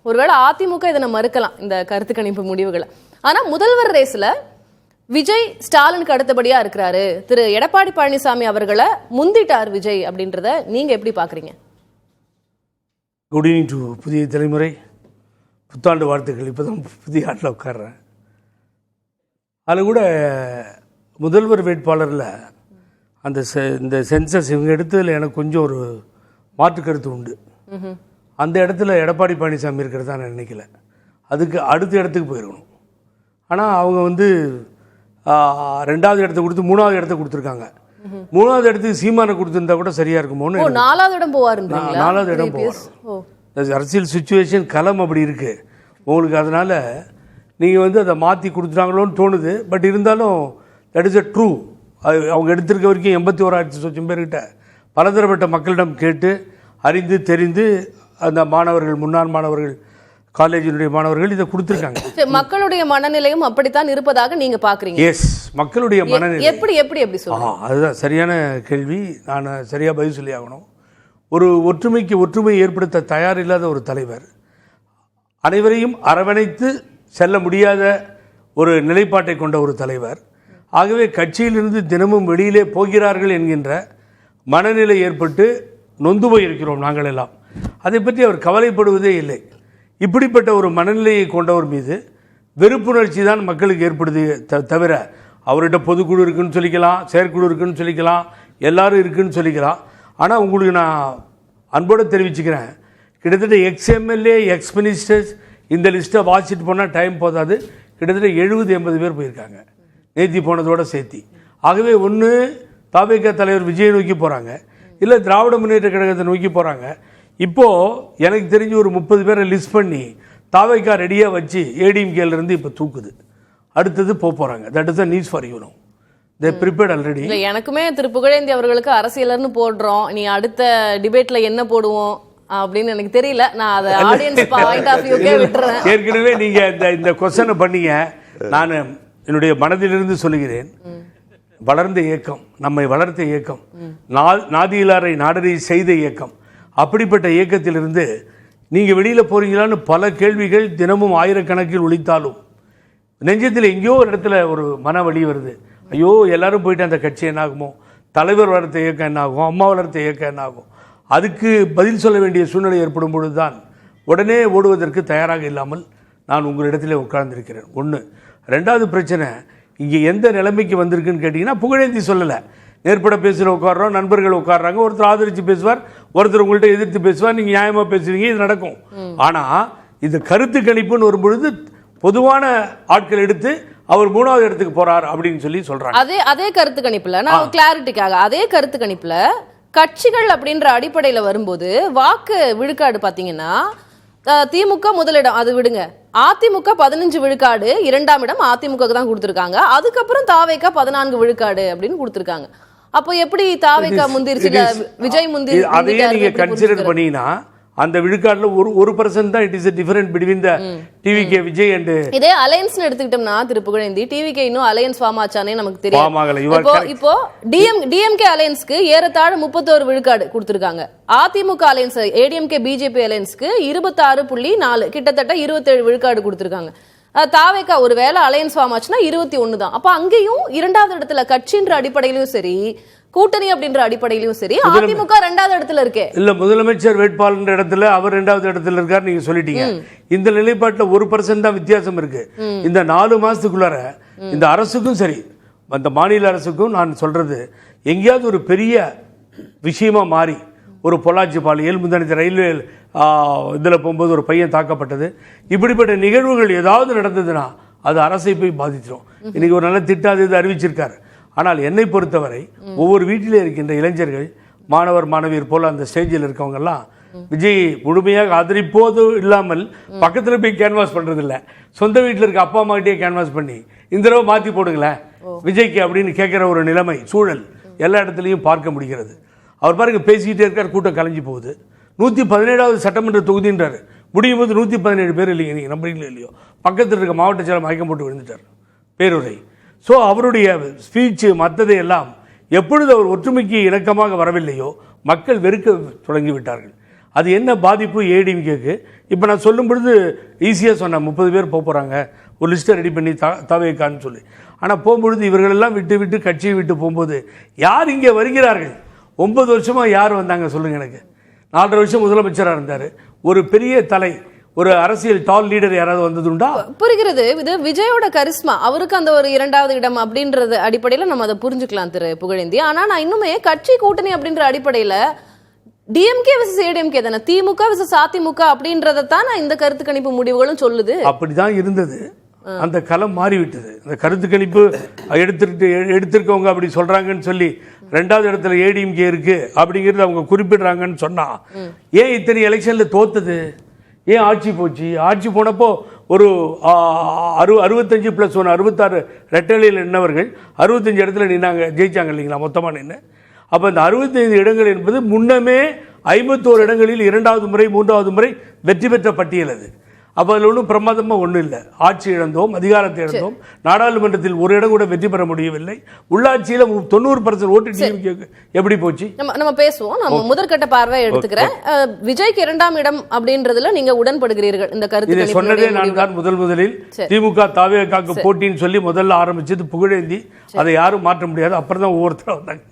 ஒருவேளை அதிமுக இதனை மறுக்கலாம் இந்த கருத்து கணிப்பு முடிவுகளை. ஆனா முதல்வர் ரேஸ்ல விஜய் ஸ்டாலினுக்கு அடுத்தபடியா இருக்கிறாரு, திரு எடப்பாடி பழனிசாமி அவர்களை முந்திட்டார் விஜய் அப்படின்றத நீங்க எப்படி பாக்குறீங்க? குட் ஈவினிங் டு புதிய தலைமுறை. புத்தாண்டு வாழ்த்துக்கள். இப்போதான் புதிய ஆண்டில் உட்கார்றேன். அதில் கூட முதல்வர் வேட்பாளரில் அந்த இந்த சென்சஸ் இவங்க எடுத்ததில் எனக்கு கொஞ்சம் ஒரு மாற்று கருத்து உண்டு. அந்த இடத்துல எடப்பாடி பழனிசாமி இருக்கிறதா நான் நினைக்கல. அதுக்கு அடுத்த இடத்துக்கு போயிருக்கணும். ஆனால் அவங்க வந்து 2வது இடத்த கொடுத்து 3வது இடத்த கொடுத்துருக்காங்க. 3வது இடத்துக்கு சீமானை கொடுத்துருந்தா கூட சரியா இருக்குமோன்னு. 4வது இடம் போவார். 4வது இடம் போவார். அரசியல் சுச்சுவேஷன் களம் அப்படி இருக்கு உங்களுக்கு. அதனால நீங்கள் வந்து அதை மாற்றி கொடுத்துட்டாங்களோன்னு தோணுது. பட் இருந்தாலும் தட் இஸ் அ ட்ரூ. அவங்க எடுத்திருக்க வரைக்கும் 81,000 சொச்சம் பேர்கிட்ட பலதரப்பட்ட மக்களிடம் கேட்டு அறிந்து தெரிந்து அந்த மாணவர்கள், முன்னாள் மாணவர்கள், காலேஜினுடைய மாணவர்கள் இதை கொடுத்துருக்காங்க. மக்களுடைய மனநிலையும் அப்படித்தான் இருப்பதாக நீங்க பாக்குறீங்க? எஸ், மக்களுடைய மனநிலை எப்படி எப்படி எப்படி சொல்லுங்க. அதுதான் சரியான கேள்வி. நான் சரியா பதில் சொல்லி ஆகணும். ஒரு ஒற்றுமை ஏற்படுத்த தயார் இல்லாத ஒரு தலைவர், அனைவரையும் அரவணைத்து செல்ல முடியாத ஒரு நிலைப்பாட்டை கொண்ட ஒரு தலைவர். ஆகவே கட்சியிலிருந்து தினமும் வெளியிலே போகிறார்கள் என்கின்ற மனநிலை ஏற்பட்டு நொந்து போயிருக்கிறோம் நாங்கள் எல்லாம். அதை பற்றி அவர் கவலைப்படுவதே இல்லை. இப்படிப்பட்ட ஒரு மனநிலையை கொண்டவர் மீது வெறுப்புணர்ச்சி தான் மக்களுக்கு ஏற்படுது தவிர, அவர்கிட்ட பொதுக்குழு இருக்குன்னு சொல்லிக்கலாம், செயற்குழு இருக்குன்னு சொல்லிக்கலாம், எல்லாரும் இருக்குன்னு சொல்லிக்கலாம். ஆனால் உங்களுக்கு நான் அன்போடு தெரிவிச்சுக்கிறேன், கிட்டத்தட்ட எக்ஸ்எம்எல்ஏ, எக்ஸ் மினிஸ்டர்ஸ் இந்த லிஸ்ட்டை வாசிட்டு போனால் டைம் போதாது. கிட்டத்தட்ட 70-80 பேர் போயிருக்காங்க நேத்தி போனதோடு சேர்த்தி. ஆகவே ஒன்று தவிக தலைவர் விஜயை நோக்கி போகிறாங்க, இல்லை திராவிட முன்னேற்ற கழகத்தை நோக்கி போகிறாங்க. இப்போது எனக்கு தெரிஞ்சு ஒரு 30 பேரை லிஸ்ட் பண்ணி தாவைக்கா ரெடியாக வச்சு ஏடிஎம்கேலேருந்து இப்போ தூக்குது. அடுத்தது போகிறாங்க. That is the news for you know. They prepared already. இல்ல, எனக்குமே திரு புகழேந்தி அவர்களுக்கு அரசியலர்னு போடுறோம், நீ அடுத்த டிபேட்ல என்ன போடுவோம் அப்படின்னு எனக்கு தெரியல. நான் அதை ஆடியன்ஸ் பாயிண்ட் ஆஃப் வியூக்கே விட்டுறேன். ஏற்கனவே நீங்க இந்த கொஸ்டினை பண்ணீங்க. நான் என்னுடைய மனதிலிருந்து சொல்லுகிறேன், வளர்ந்த இயக்கம், நம்மை வளர்த்த இயக்கம், நாதியிலாரை நாடறி செய்த இயக்கம். அப்படிப்பட்ட இயக்கத்திலிருந்து நீங்க வெளியில போறீங்களான்னு பல கேள்விகள் தினமும் ஆயிரக்கணக்கில் ஒலித்தாலும் நெஞ்சத்தில் எங்கேயோ ஒரு இடத்துல ஒரு மன வலி வருது. ஐயோ, எல்லாரும் போயிட்டு அந்த கட்சி என்ன ஆகுமோ, தலைவர் வளர்த்த இயக்கம் என்ன ஆகும், அம்மா வளர்த்த இயக்கம் என்ன ஆகும், அதுக்கு பதில் சொல்ல வேண்டிய சூழ்நிலை ஏற்படும் பொழுது தான் உடனே ஓடுவதற்கு தயாராக இல்லாமல் நான் உங்களிடத்திலே உட்கார்ந்திருக்கிறேன். ஒன்று. 2வது பிரச்சனை, இங்கே எந்த நிலைமைக்கு வந்திருக்குன்னு கேட்டிங்கன்னா, புகழேந்தி சொல்லலை, நேர்பட பேசுகிற உட்காடுறோம், நண்பர்கள் உட்காடுறாங்க, ஒருத்தர் ஆதரித்து பேசுவார், ஒருத்தர் உங்கள்கிட்ட எதிர்த்து பேசுவார், நீங்கள் நியாயமாக பேசுவீங்க, இது நடக்கும். ஆனால் இது கருத்து கணிப்புன்னு வரும்பொழுது பொதுவான ஆட்கள் எடுத்து அவர் 3வது இடத்துக்கு போறார் அப்படின்னு சொல்லி சொல்றாங்க. அதே கருத்து கணிப்புல நான் கிளாரிட்டிக்காக, அதே கருத்து கணிப்புல கட்சிகள் அப்படின்ற அடிப்படையில வரும்போது வாக்கு விழுக்காடு பாத்தீங்கன்னா திமுக முதலிடம், அது விடுங்க, அதிமுக 15 விழுக்காடு 2ஆம் இடம் அதிமுக தான் கொடுத்திருக்காங்க. அதுக்கப்புறம் தாவேகா 14 விழுக்காடு அப்படின்னு கொடுத்திருக்காங்க. அப்போ எப்படி தாவேகா முந்திருச்சு, விஜய் முந்திரி? அதையே நீங்க கன்சிடர் பண்ணீங்கன்னா அந்த விழுக்காடுல 1% தான். It is a difference between the TVK Vijay and இதே அலையன்ஸ் எடுத்துக்கிட்டோம்னா திரு புகழேந்தி, டிவிகே இன்னும் அலையன்ஸ் ஃபார்ம் ஆச்சானே நமக்கு தெரியும். இப்போ டிஎம்கே அலையன்ஸ்க்கு ஏறத்தாழ 31 விழுக்காடு கொடுத்திருக்காங்க. அதிமுக அலையன்ஸ், ஏடிஎம்கே பிஜேபி அலையன்ஸ்க்கு 26.4, கிட்டத்தட்ட 27 விழுக்காடு கொடுத்திருக்காங்க. தாவேகா ஒரு வேளை அலையன்ஸ் ஃபார்ம் ஆச்சுன்னா 21 தான். அப்ப அங்கேயும் 2வது இடத்துல கட்சின்ற அடிப்படையிலும் சரி, கூட்டணி அப்படின்ற அடிப்படையிலும் சரி, அதிமுக 2வது இடத்துல இருக்கு. இல்ல, முதலமைச்சர் வேட்பாளர் இடத்துல அவர் 2வது இடத்துல இருக்காரு நீங்க சொல்லிட்டீங்க. இந்த நிலைப்பாட்டுல 1% தான் வித்தியாசம் இருக்கு. இந்த 4 மாசத்துக்குள்ளார இந்த அரசுக்கும் சரி, அந்த மாநில அரசுக்கும் நான் சொல்றது, எங்கேயாவது ஒரு பெரிய விஷயமா மாறி, ஒரு பொள்ளாச்சி பாலியல், முந்தானத்து ரயில்வே இதில் போகும்போது ஒரு பையன் தாக்கப்பட்டது, இப்படிப்பட்ட நிகழ்வுகள் ஏதாவது நடந்ததுன்னா அது அரசை போய் பாதிச்சிடும். இன்னைக்கு ஒரு நல்ல திட்டம் இது அறிவிச்சிருக்காரு. ஆனால் என்னை பொறுத்தவரை ஒவ்வொரு வீட்டிலே இருக்கின்ற இளைஞர்கள், மாணவர் மாணவியர் போல அந்த ஸ்டேஜில் இருக்கவங்கெல்லாம் விஜய் முழுமையாக ஆதரிப்போது இல்லாமல் பக்கத்தில் போய் கேன்வாஸ் பண்றது இல்லை, சொந்த வீட்டில் இருக்க அப்பா அம்மா கிட்டே கேன்வாஸ் பண்ணி இந்த தடவை மாற்றி போடுங்களேன் விஜய்க்கு அப்படின்னு கேட்குற ஒரு நிலைமை, சூழல் எல்லா இடத்துலையும் பார்க்க முடிகிறது. அவர் பாருங்க பேசிக்கிட்டே இருக்கார், கூட்டம் கலைஞ்சு போகுது. 117வது சட்டமன்ற தொகுதின்றார், முடியும் போது 117 பேர் இல்லைங்க, நீங்கள் நம்புறீங்களோ இல்லையோ, பக்கத்தில் இருக்க மாவட்ட செயலர் மயக்கம் போட்டு விழுந்துட்டார் பேருரை. ஸோ அவருடைய ஸ்பீச்சு மற்றதை எல்லாம் எப்பொழுது அவர் ஒற்றுமைக்கு இணக்கமாக வரவில்லையோ மக்கள் வெறுக்க தொடங்கிவிட்டார்கள். அது என்ன பாதிப்பு ஏடிஎம்கேக்கு? இப்போ நான் சொல்லும் பொழுது ஈஸியாக சொன்னேன், 30 பேர் போகிறாங்க, ஒரு லிஸ்ட்டை ரெடி பண்ணி தாவேக்கான்னு சொல்லி. ஆனால் போகும்பொழுது இவர்களெல்லாம் விட்டு கட்சியை விட்டு போகும்போது யார் இங்கே வருகிறார்கள்? 9 வருஷமாக யார் வந்தாங்க சொல்லுங்கள் எனக்கு. 4.5 வருஷம் முதலமைச்சராக இருந்தார். ஒரு பெரிய தலை, ஒரு அரசியல் டால் லீடர் யாராவது வந்ததுண்டா? புரிகிறது. இது விஜயோட கரிஸ்மா, அவருக்கு அந்த ஒரு 2வது இடம் அப்படின்றது அடிப்படையில் நம்ம அதை புரிஞ்சுக்கலாம் திரு புகழேந்தி. ஆனா நான் இன்னுமே கட்சி கூட்டணி அப்படின்ற அடிப்படையில டிஎம்கே விசஸ் ஏடிஎம்கே தானே, திமுக விசஸ் அதிமுக அப்படின்றதான் இந்த கருத்து கணிப்பு முடிவுகளும் சொல்லுது. அப்படிதான் இருந்தது. அந்த களம் மாறிவிட்டது. அந்த கருத்து கணிப்பு எடுத்திருக்கவங்க அப்படி சொல்றாங்கன்னு சொல்லி 2வது இடத்துல ஏடிஎம்கே இருக்கு அப்படிங்கிறது அவங்க குறிப்பிடுறாங்கன்னு சொன்னா, ஏன் இத்தனை எலெக்ஷன்ல தோத்தது? ஏன் ஆட்சி போச்சு? ஆட்சி போனப்போ ஒரு 65 + 1 66 ரெட்டலையில் நின்றவர்கள் 65 இடத்துல நின்னாங்க, ஜெயிச்சாங்க இல்லைங்களா மொத்தமாக நின்று. அப்போ இந்த 65 இடங்கள் என்பது முன்னமே 51 இடங்களில் 2வது முறை 3வது முறை வெற்றி பெற்ற பட்டியல் அது. அப்போ அதில் ஒன்றும் பிரமாதமாக ஒன்றும் இல்லை. ஆட்சி இழந்தோம், அதிகாரத்தை இழந்தோம், நாடாளுமன்றத்தில் ஒரு இடம் கூட வெற்றி பெற முடியவில்லை, உள்ளாட்சியில் 90% ஓட்டு டிஎம்கேக்கு எப்படி போச்சு? நம்ம பேசுவோம். நம்ம முதற்கட்ட பார்வை எடுத்துக்கிறேன். விஜய்க்கு 2ஆம் இடம் அப்படின்றதுல நீங்க உடன்படுகிறீர்கள்? இந்த கருத்து சொன்னதே நான் தான். முதலில் திமுக தாவேக்காக்கு போட்டின்னு சொல்லி முதல்ல ஆரம்பிச்சது புகழேந்தி. அதை யாரும் மாற்ற முடியாது. அப்புறம் தான் ஒவ்வொருத்தரும் வந்தாங்க.